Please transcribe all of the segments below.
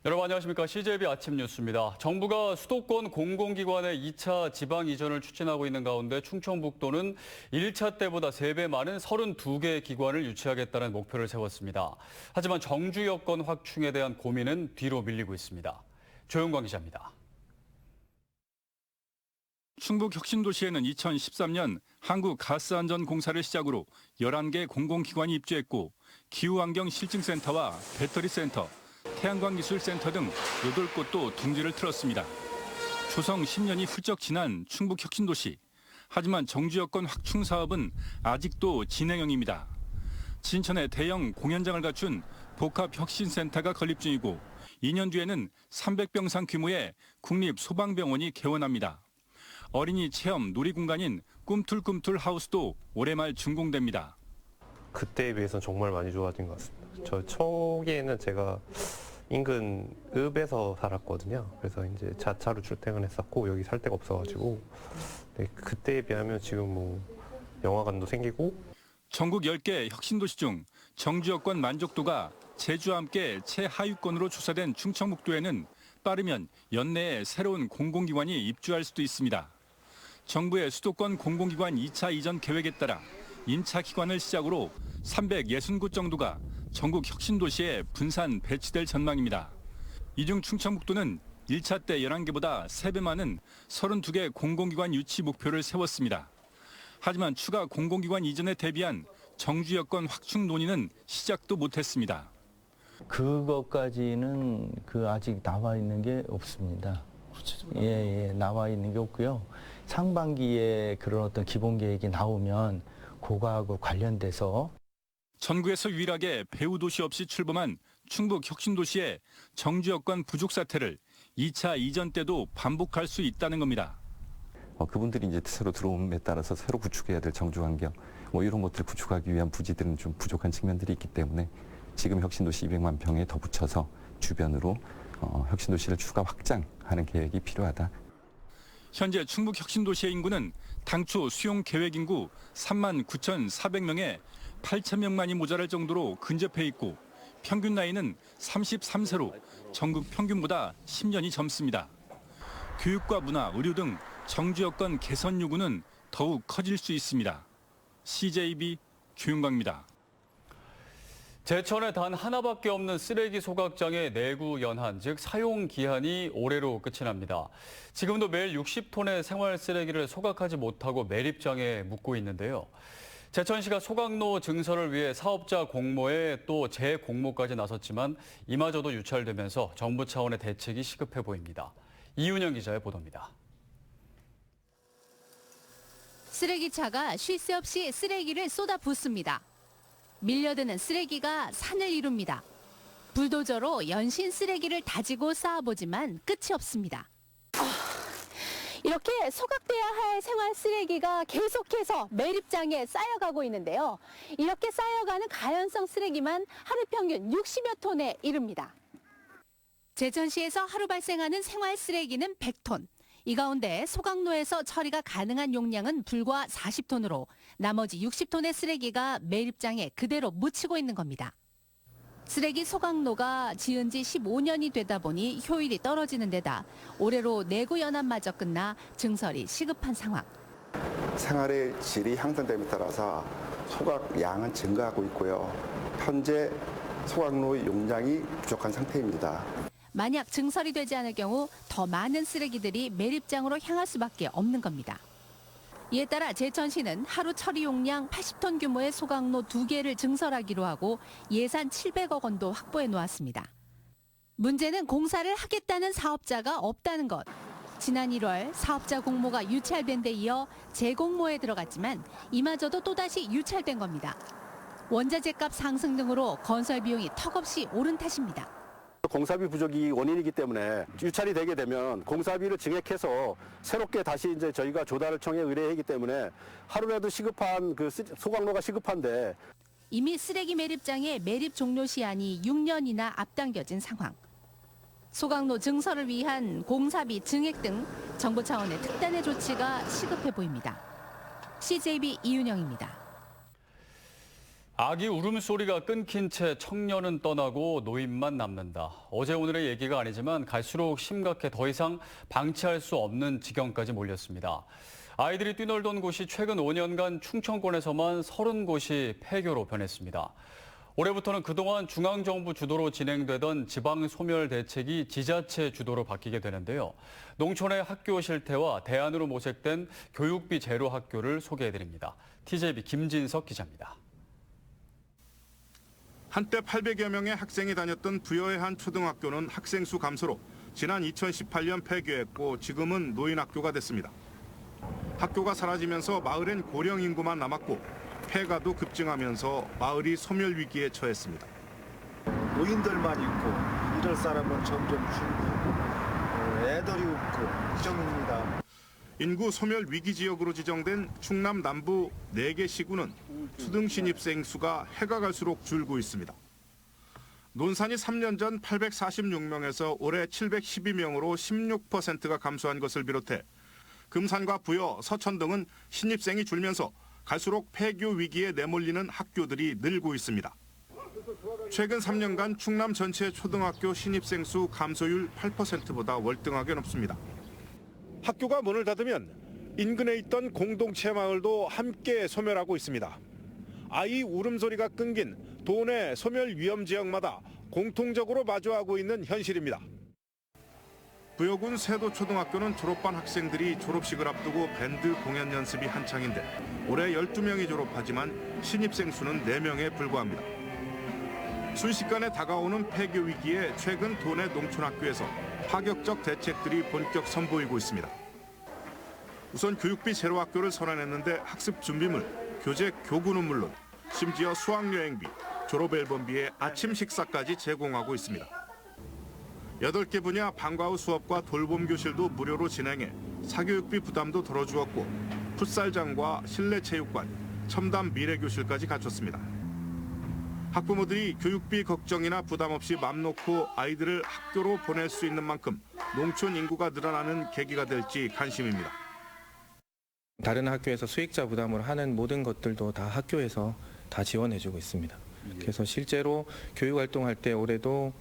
여러분 안녕하십니까. CJB 아침 뉴스입니다. 정부가 수도권 공공기관의 2차 지방 이전을 추진하고 있는 가운데 충청북도는 1차 때보다 3배 많은 32개 기관을 유치하겠다는 목표를 세웠습니다. 하지만 정주 여건 확충에 대한 고민은 뒤로 밀리고 있습니다. 조영광 기자입니다. 충북 혁신도시에는 2013년 한국가스안전공사를 시작으로 11개 공공기관이 입주했고 기후환경실증센터와 배터리센터, 태양광기술센터 등 8곳도 둥지를 틀었습니다. 조성 10년이 훌쩍 지난 충북 혁신도시. 하지만 정주 여건 확충 사업은 아직도 진행형입니다. 진천에 대형 공연장을 갖춘 복합혁신센터가 건립 중이고 2년 뒤에는 300병상 규모의 국립소방병원이 개원합니다. 어린이 체험 놀이공간인 꿈틀꿈틀 하우스도 올해 말 준공됩니다. 그때에 비해서는 정말 많이 좋아진 것 같습니다. 저 초기에는 제가 인근 읍에서 살았거든요. 그래서 이제 자차로 출퇴근했었고 여기 살 데가 없어가지고 그때에 비하면 지금 뭐 영화관도 생기고. 전국 10개 혁신도시 중 정주 여건 만족도가 제주와 함께 최하위권으로 조사된 충청북도에는 빠르면 연내에 새로운 공공기관이 입주할 수도 있습니다. 정부의 수도권 공공기관 2차 이전 계획에 따라 임차 기관을 시작으로 360곳 정도가 전국 혁신도시에 분산 배치될 전망입니다. 이 중 충청북도는 1차 때 11개보다 3배 많은 32개 공공기관 유치 목표를 세웠습니다. 하지만 추가 공공기관 이전에 대비한 정주 여건 확충 논의는 시작도 못했습니다. 그것까지는 아직 나와 있는 게 없습니다. 나와 있는 게 없고요. 상반기에 그런 어떤 기본 계획이 나오면 그거하고 관련돼서 전국에서 유일하게 배후 도시 없이 출범한 충북 혁신도시의 정주 여건 부족 사태를 2차 이전 때도 반복할 수 있다는 겁니다. 그분들이 이제 새로 들어옴에 따라서 새로 구축해야 될 정주 환경, 이런 것들을 구축하기 위한 부지들은 좀 부족한 측면들이 있기 때문에 지금 혁신도시 200만 평에 더 붙여서 주변으로 혁신도시를 추가 확장하는 계획이 필요하다. 현재 충북 혁신도시의 인구는 당초 수용 계획 인구 39,400명에 8,000명만이 모자랄 정도로 근접해 있고 평균 나이는 33세로 전국 평균보다 10년이 젊습니다. 교육과 문화, 의료 등 정주 여건 개선 요구는 더욱 커질 수 있습니다. CJB 조윤광입니다. 제천에 단 하나밖에 없는 쓰레기 소각장의 내구 연한, 즉 사용 기한이 올해로 끝이 납니다. 지금도 매일 60톤의 생활 쓰레기를 소각하지 못하고 매립장에 묻고 있는데요. 제천시가 소각로 증설을 위해 사업자 공모에 또 재공모까지 나섰지만 이마저도 유찰되면서 정부 차원의 대책이 시급해 보입니다. 이윤영 기자의 보도입니다. 쓰레기차가 쉴 새 없이 쓰레기를 쏟아붓습니다. 밀려드는 쓰레기가 산을 이룹니다. 불도저로 연신 쓰레기를 다지고 쌓아보지만 끝이 없습니다. 이렇게 소각돼야 할 생활 쓰레기가 계속해서 매립장에 쌓여가고 있는데요. 이렇게 쌓여가는 가연성 쓰레기만 하루 평균 60여 톤에 이릅니다. 제천시에서 하루 발생하는 생활 쓰레기는 100톤. 이 가운데 소각로에서 처리가 가능한 용량은 불과 40톤으로 나머지 60톤의 쓰레기가 매립장에 그대로 묻히고 있는 겁니다. 쓰레기 소각로가 지은 지 15년이 되다 보니 효율이 떨어지는 데다 올해로 내구 연한마저 끝나 증설이 시급한 상황. 생활의 질이 향상됨에 따라서 소각 양은 증가하고 있고요. 현재 소각로의 용량이 부족한 상태입니다. 만약 증설이 되지 않을 경우 더 많은 쓰레기들이 매립장으로 향할 수밖에 없는 겁니다. 이에 따라 제천시는 하루 처리 용량 80톤 규모의 소각로 2개를 증설하기로 하고 예산 700억 원도 확보해 놓았습니다. 문제는 공사를 하겠다는 사업자가 없다는 것. 지난 1월 사업자 공모가 유찰된 데 이어 재공모에 들어갔지만 이마저도 또다시 유찰된 겁니다. 원자재값 상승 등으로 건설 비용이 턱없이 오른 탓입니다. 공사비 부족이 원인이기 때문에 유찰이 되게 되면 공사비를 증액해서 새롭게 다시 이제 저희가 조달을 청해 의뢰하기 때문에 하루라도 시급한 소각로가 시급한데 이미 쓰레기 매립장의 매립 종료 시한이 6년이나 앞당겨진 상황. 소각로 증설을 위한 공사비 증액 등 정부 차원의 특단의 조치가 시급해 보입니다. CJB 이윤영입니다. 아기 울음소리가 끊긴 채 청년은 떠나고 노인만 남는다. 어제 오늘의 얘기가 아니지만 갈수록 심각해 더 이상 방치할 수 없는 지경까지 몰렸습니다. 아이들이 뛰놀던 곳이 최근 5년간 충청권에서만 30곳이 폐교로 변했습니다. 올해부터는 그동안 중앙정부 주도로 진행되던 지방소멸 대책이 지자체 주도로 바뀌게 되는데요. 농촌의 학교 실태와 대안으로 모색된 교육비 제로 학교를 소개해드립니다. TJB 김진석 기자입니다. 한때 800여 명의 학생이 다녔던 부여의 한 초등학교는 학생 수 감소로 지난 2018년 폐교했고 지금은 노인학교가 됐습니다. 학교가 사라지면서 마을엔 고령 인구만 남았고 폐가도 급증하면서 마을이 소멸 위기에 처했습니다. 노인들만 있고 이럴 사람은 점점 줄고 애들이 없고 이 정도입니다. 인구 소멸 위기 지역으로 지정된 충남 남부 4개 시군은 초등 신입생 수가 해가 갈수록 줄고 있습니다. 논산이 3년 전 846명에서 올해 712명으로 16%가 감소한 것을 비롯해 금산과 부여, 서천 등은 신입생이 줄면서 갈수록 폐교 위기에 내몰리는 학교들이 늘고 있습니다. 최근 3년간 충남 전체 초등학교 신입생 수 감소율 8%보다 월등하게 높습니다. 학교가 문을 닫으면 인근에 있던 공동체 마을도 함께 소멸하고 있습니다. 아이 울음소리가 끊긴 도내 소멸 위험 지역마다 공통적으로 마주하고 있는 현실입니다. 부여군 세도초등학교는 졸업반 학생들이 졸업식을 앞두고 밴드 공연 연습이 한창인데 올해 12명이 졸업하지만 신입생 수는 4명에 불과합니다. 순식간에 다가오는 폐교 위기에 최근 도내 농촌학교에서 파격적 대책들이 본격 선보이고 있습니다. 우선 교육비 제로 학교를 선언했는데 학습 준비물, 교재, 교구는 물론 심지어 수학여행비, 졸업 앨범비에 아침 식사까지 제공하고 있습니다. 8개 분야 방과 후 수업과 돌봄 교실도 무료로 진행해 사교육비 부담도 덜어주었고 풋살장과 실내 체육관, 첨단 미래 교실까지 갖췄습니다. 학부모들이 교육비 걱정이나 부담 없이 맘 놓고 아이들을 학교로 보낼 수 있는 만큼 농촌 인구가 늘어나는 계기가 될지 관심입니다. 다른 학교에서 수익자 부담을 하는 모든 것들도 다 학교에서 다 지원해주고 있습니다. 그래서 실제로 교육활동할 때 올해도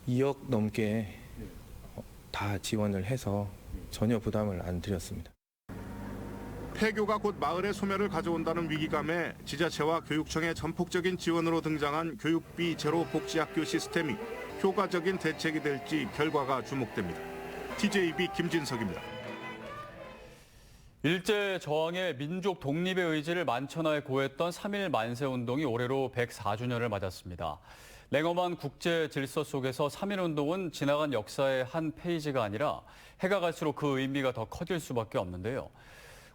2억 넘게 다 지원을 해서 전혀 부담을 안 드렸습니다. 폐교가 곧 마을의 소멸을 가져온다는 위기감에 지자체와 교육청의 전폭적인 지원으로 등장한 교육비 제로 복지학교 시스템이 효과적인 대책이 될지 결과가 주목됩니다. TJB 김진석입니다. 일제 저항의 민족 독립의 의지를 만천하에 고했던 3.1 만세운동이 올해로 104주년을 맞았습니다. 냉엄한 국제 질서 속에서 3.1운동은 지나간 역사의 한 페이지가 아니라 해가 갈수록 그 의미가 더 커질 수밖에 없는데요.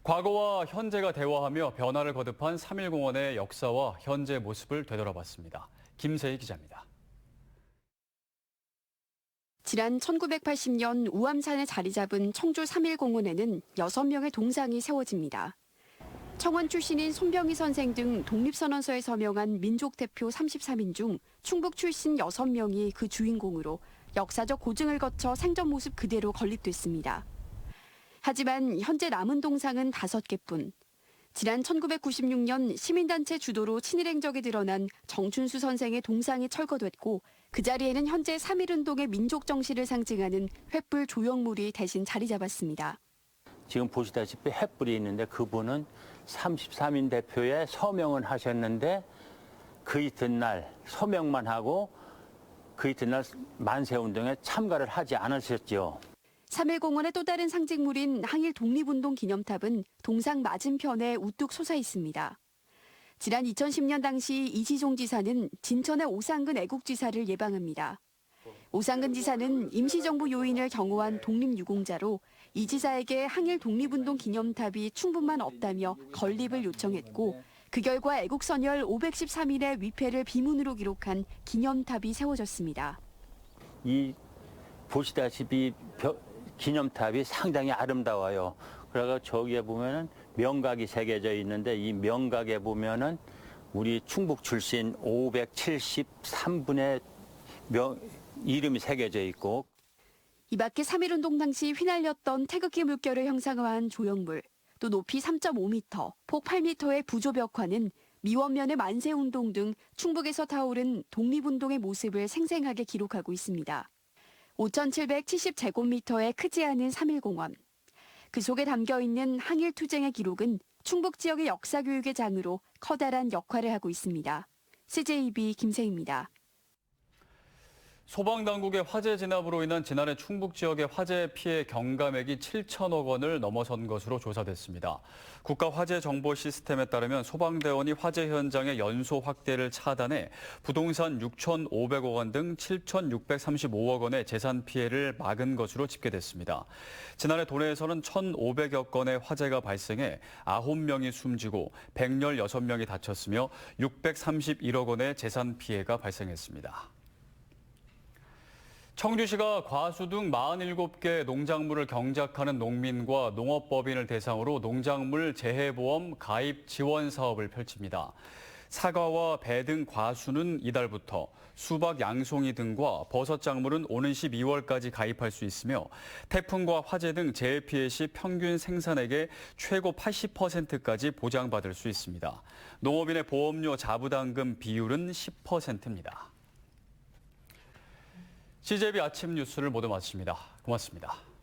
과거와 현재가 대화하며 변화를 거듭한 3.1공원의 역사와 현재 모습을 되돌아봤습니다. 김세희 기자입니다. 지난 1980년 우암산에 자리 잡은 청주 3.1공원에는 6명의 동상이 세워집니다. 청원 출신인 손병희 선생 등 독립선언서에 서명한 민족 대표 33인 중 충북 출신 6명이 그 주인공으로 역사적 고증을 거쳐 생전 모습 그대로 건립됐습니다. 하지만 현재 남은 동상은 5개뿐. 지난 1996년 시민단체 주도로 친일 행적이 드러난 정춘수 선생의 동상이 철거됐고 그 자리에는 현재 3.1운동의 민족 정신을 상징하는 횃불 조형물이 대신 자리 잡았습니다. 지금 보시다시피 횃불이 있는데 그분은 33인 대표에 서명을 하셨는데 그 이튿날 서명만 하고 그 이튿날 만세운동에 참가를 하지 않으셨죠. 3.1공원의 또 다른 상징물인 항일 독립운동 기념탑은 동상 맞은편에 우뚝 솟아 있습니다. 지난 2010년 당시 이지종 지사는 진천의 오상근 애국지사를 예방합니다. 오상근 지사는 임시정부 요인을 경호한 독립유공자로 이 지사에게 항일 독립운동 기념탑이 충분만 없다며 건립을 요청했고 그 결과 애국선열 513일의 위패를 비문으로 기록한 기념탑이 세워졌습니다. 이 보시다시피 기념탑이 상당히 아름다워요. 그래서 저기에 보면은 명각이 새겨져 있는데 이 명각에 보면은 우리 충북 출신 573분의 이름이 새겨져 있고 이 밖에 3.1운동 당시 휘날렸던 태극기 물결을 형상화한 조형물, 또 높이 3.5m, 폭 8m의 부조벽화는 미원면의 만세운동 등 충북에서 타오른 독립운동의 모습을 생생하게 기록하고 있습니다. 5,770제곱미터의 크지 않은 3.1공원. 그 속에 담겨있는 항일투쟁의 기록은 충북 지역의 역사교육의 장으로 커다란 역할을 하고 있습니다. CJB 김세희입니다. 소방당국의 화재 진압으로 인한 지난해 충북 지역의 화재 피해 경감액이 7천억 원을 넘어선 것으로 조사됐습니다. 국가화재정보 시스템에 따르면 소방대원이 화재 현장의 연소 확대를 차단해 부동산 6,500억 원 등 7,635억 원의 재산 피해를 막은 것으로 집계됐습니다. 지난해 도내에서는 1,500여 건의 화재가 발생해 9명이 숨지고 116명이 다쳤으며 631억 원의 재산 피해가 발생했습니다. 청주시가 과수 등 47개 농작물을 경작하는 농민과 농업법인을 대상으로 농작물 재해보험 가입 지원 사업을 펼칩니다. 사과와 배 등 과수는 이달부터, 수박, 양송이 등과 버섯 작물은 오는 12월까지 가입할 수 있으며 태풍과 화재 등 재해 피해 시 평균 생산액의 최고 80%까지 보장받을 수 있습니다. 농업인의 보험료 자부담금 비율은 10%입니다. CJB 아침 뉴스를 모두 마칩니다. 고맙습니다.